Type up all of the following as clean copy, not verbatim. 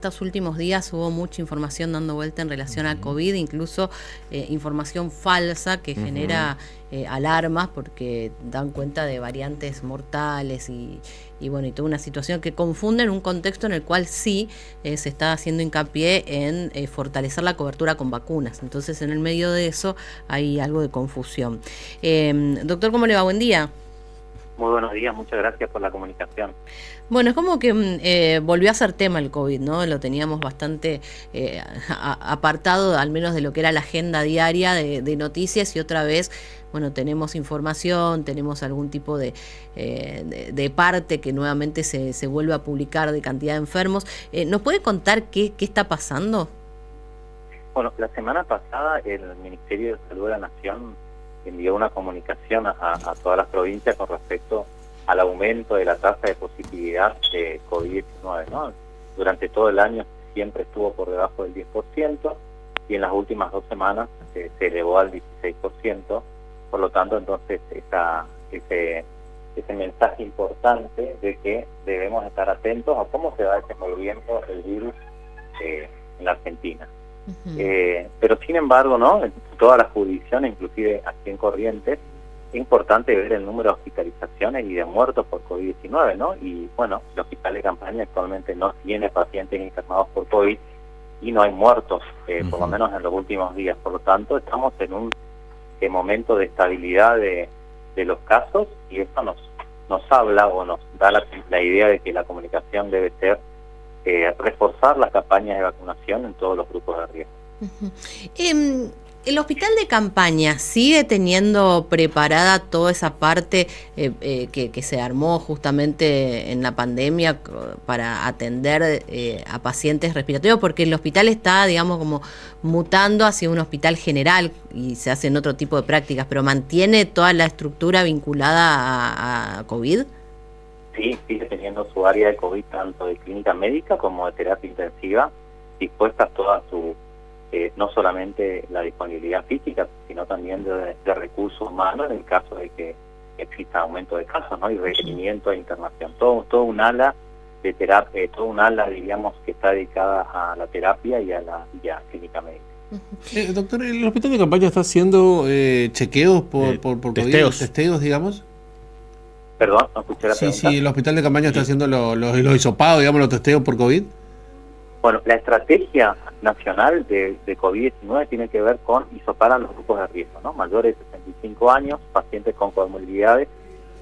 Estos últimos días hubo mucha información dando vuelta en relación a COVID, incluso información falsa que genera alarmas porque dan cuenta de variantes mortales y bueno, y toda una situación que confunde en un contexto en el cual sí se está haciendo hincapié en fortalecer la cobertura con vacunas. Entonces, en el medio de eso hay algo de confusión. Doctor, ¿cómo le va? Buen día. Muy buenos días, muchas gracias por la comunicación. Bueno, es como que volvió a ser tema el COVID, ¿no? Lo teníamos bastante apartado, al menos de lo que era la agenda diaria de noticias, y otra vez, bueno, tenemos información, tenemos algún tipo de parte que nuevamente se vuelve a publicar de cantidad de enfermos. ¿Nos puede contar qué está pasando? Bueno, la semana pasada el Ministerio de Salud de la Nación envió una comunicación a todas las provincias con respecto al aumento de la tasa de positividad de COVID-19, ¿no? Durante todo el año siempre estuvo por debajo del 10% y en las últimas 2 semanas se elevó al 16%. Por lo tanto, entonces, ese mensaje importante de que debemos estar atentos a cómo se va desenvolviendo el virus en la Argentina. Pero sin embargo, ¿no? En todas las jurisdicciones, inclusive aquí en Corrientes, es importante ver el número de hospitalizaciones y de muertos por COVID-19, ¿no? Y bueno, el hospital de campaña actualmente no tiene pacientes internados por COVID y no hay muertos, por lo menos en los últimos días. Por lo tanto, estamos en un momento de estabilidad de los casos, y esto nos habla o nos da la idea de que la comunicación debe ser reforzar las campañas de vacunación en todos los grupos de riesgo. ¿El hospital de campaña sigue teniendo preparada toda esa parte que se armó justamente en la pandemia para atender a pacientes respiratorios? Porque el hospital está, digamos, como mutando hacia un hospital general y se hacen otro tipo de prácticas, pero ¿mantiene toda la estructura vinculada a COVID? Sí, sigue teniendo su área de COVID, tanto de clínica médica como de terapia intensiva, dispuesta toda su, no solamente la disponibilidad física, sino también de recursos humanos en el caso de que exista aumento de casos, ¿no? Y requerimiento de internación. Todo un ala de terapia, todo un ala, diríamos, que está dedicada a la terapia y a la clínica médica. Doctor, ¿el hospital de campaña está haciendo chequeos por testeos, digamos? Perdón, no escuché la pregunta. Sí, el hospital de campaña está haciendo los hisopados, digamos, los testeos por COVID. Bueno, la estrategia nacional de COVID-19 tiene que ver con hisopar a los grupos de riesgo, ¿no? Mayores de 65 años, pacientes con comorbilidades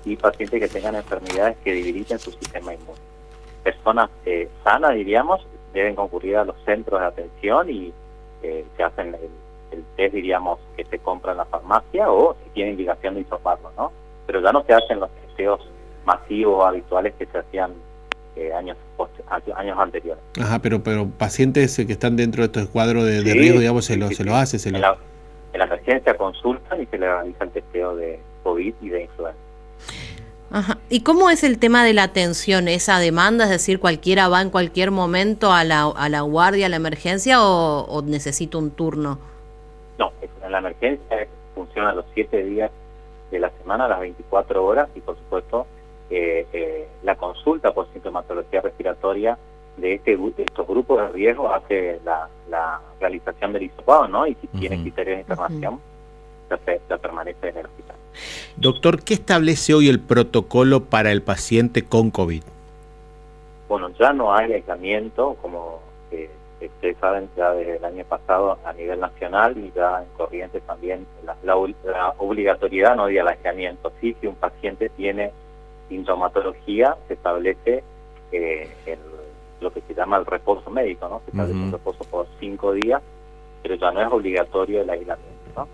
y pacientes que tengan enfermedades que debiliten su sistema inmune. Personas sanas, diríamos, deben concurrir a los centros de atención y se hacen el test, diríamos, que se compra en la farmacia, o si tienen indicación de hisoparlo, ¿no? Pero ya no se hacen los testeos masivos habituales que se hacían años anteriores. Ajá, pero pacientes que están dentro de estos cuadros de riesgo, digamos, se lo hace. En la emergencia consultan y se le realiza el testeo de COVID y de influenza. Ajá. ¿Y cómo es el tema de la atención, esa demanda? Es decir, ¿cualquiera va en cualquier momento a la guardia, a la emergencia, o necesita un turno? No, en la emergencia funciona los 7 días de la semana, las 24 horas, y por supuesto la consulta por sintomatología respiratoria de estos grupos de riesgo hace la realización del hisopado, ¿no? Y si tiene criterios de internación, ya permanece en el hospital. Doctor, ¿qué establece hoy el protocolo para el paciente con COVID? Bueno, ya no hay aislamiento, como ustedes saben, ya desde el año pasado a nivel nacional, y ya en Corrientes también la obligatoriedad no del aislamiento. Sí, si un paciente tiene sintomatología, se establece lo que se llama el reposo médico, ¿no? Se establece un reposo por 5 días, pero ya no es obligatorio el aislamiento, ¿no?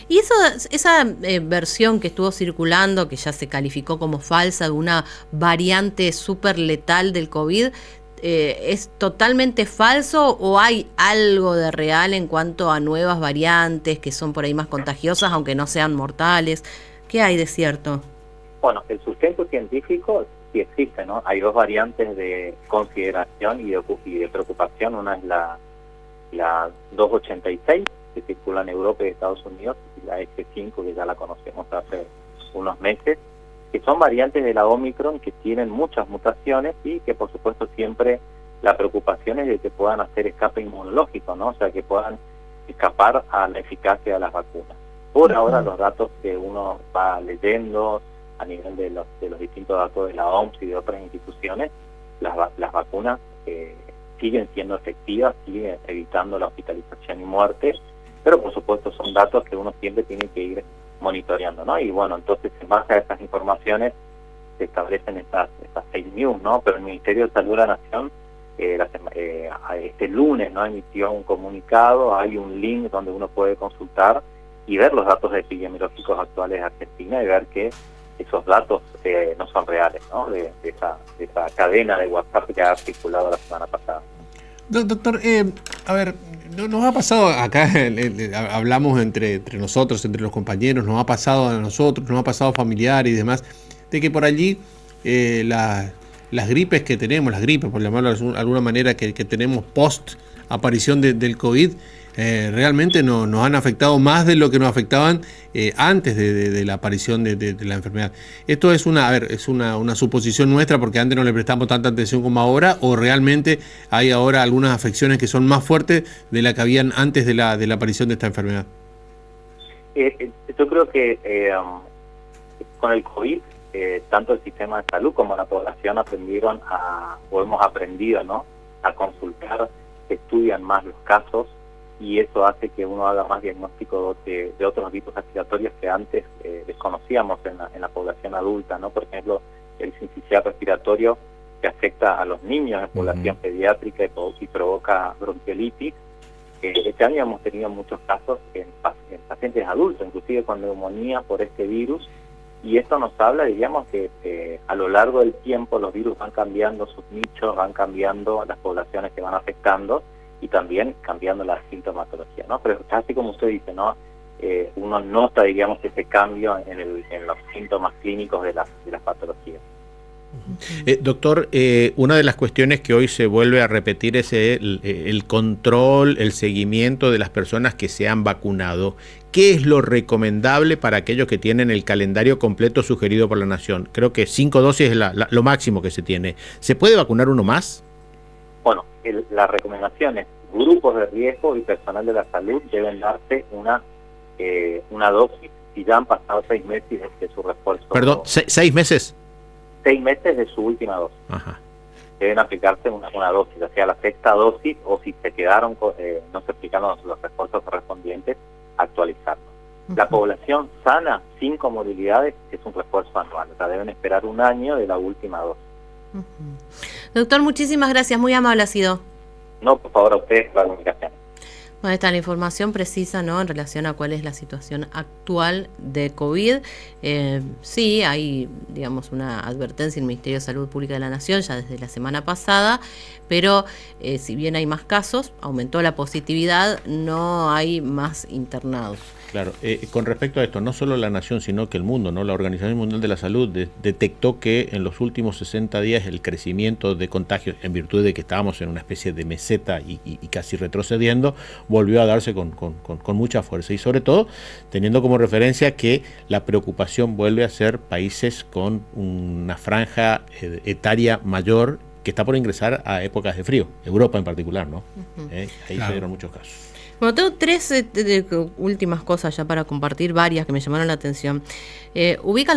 Y esa versión que estuvo circulando, que ya se calificó como falsa, de una variante súper letal del COVID, ¿es totalmente falso o hay algo de real en cuanto a nuevas variantes que son por ahí más contagiosas, aunque no sean mortales? ¿Qué hay de cierto? Bueno, el sustento científico sí existe, ¿no? Hay 2 variantes de consideración y de preocupación. Una es la 286, que circula en Europa y Estados Unidos, y la F5, que ya la conocemos hace unos meses, que son variantes de la Omicron que tienen muchas mutaciones y que por supuesto siempre la preocupación es de que puedan hacer escape inmunológico, ¿no? O sea, que puedan escapar a la eficacia de las vacunas. Por ahora, los datos que uno va leyendo a nivel de los distintos datos de la OMS y de otras instituciones, las vacunas siguen siendo efectivas, siguen evitando la hospitalización y muerte, pero por supuesto son datos que uno siempre tiene que ir monitoreando, ¿no? Y bueno, entonces en base a estas informaciones se establecen estas fake news, ¿no? Pero el Ministerio de Salud de la Nación este lunes, ¿no?, emitió un comunicado, hay un link donde uno puede consultar y ver los datos epidemiológicos actuales de Argentina y ver que esos datos no son reales, ¿no?, de esa cadena de WhatsApp que ha circulado la semana pasada. Doctor, a ver, nos ha pasado acá, hablamos entre nosotros, entre los compañeros, nos ha pasado a nosotros, nos ha pasado a familiares y demás, de que por allí las gripes que tenemos, por llamarlo de alguna manera, que tenemos post aparición del COVID, realmente nos han afectado más de lo que nos afectaban antes de la aparición de la enfermedad. Esto es una suposición nuestra porque antes no le prestamos tanta atención como ahora, o realmente hay ahora algunas afecciones que son más fuertes de la que habían antes de la aparición de esta enfermedad. Yo creo que con el COVID, tanto el sistema de salud como la población hemos aprendido, ¿no?, a consultar, se estudian más los casos, y eso hace que uno haga más diagnóstico de otros virus respiratorios que antes desconocíamos en la población adulta, ¿no? Por ejemplo, el sincicial respiratorio, que afecta a los niños en población pediátrica y provoca bronquiolitis. Este año hemos tenido muchos casos en pacientes adultos, inclusive con neumonía por este virus, y esto nos habla, digamos, que a lo largo del tiempo los virus van cambiando sus nichos, van cambiando las poblaciones que van afectando, y también cambiando la sintomatología, ¿no? Pero así como usted dice, ¿no?, uno nota, digamos, ese cambio en los síntomas clínicos de las patologías. Doctor, una de las cuestiones que hoy se vuelve a repetir es el control, el seguimiento de las personas que se han vacunado. ¿Qué es lo recomendable para aquellos que tienen el calendario completo sugerido por la Nación? Creo que 5 dosis es lo máximo que se tiene. ¿Se puede vacunar uno más? Bueno, la recomendación es: grupos de riesgo y personal de la salud deben darse una dosis si ya han pasado 6 meses de su refuerzo. Perdón, ¿6 meses? 6 meses de su última dosis. Ajá. Deben aplicarse una dosis, ya sea la 6ª dosis, o si se quedaron, no se aplicaron los refuerzos correspondientes, actualizarlos. La población sana, sin comorbilidades, es un refuerzo anual, o sea, deben esperar 1 año de la última dosis. Doctor, muchísimas gracias, muy amable ha sido. No, por favor, a ustedes la comunicación. Bueno, está la información precisa, ¿no?, en relación a cuál es la situación actual de COVID. Sí, hay, digamos, una advertencia en el Ministerio de Salud Pública de la Nación ya desde la semana pasada, pero si bien hay más casos, aumentó la positividad, no hay más internados. Claro, con respecto a esto, no solo la Nación, sino que el mundo, ¿no? La Organización Mundial de la Salud detectó que en los últimos 60 días el crecimiento de contagios, en virtud de que estábamos en una especie de meseta y casi retrocediendo, volvió a darse con mucha fuerza, y sobre todo teniendo como referencia que la preocupación vuelve a ser países con una franja etaria mayor que está por ingresar a épocas de frío, Europa en particular, ¿no? Ahí claro, se dieron muchos casos. Bueno, tengo 3 últimas cosas ya para compartir, varias que me llamaron la atención. Ubican la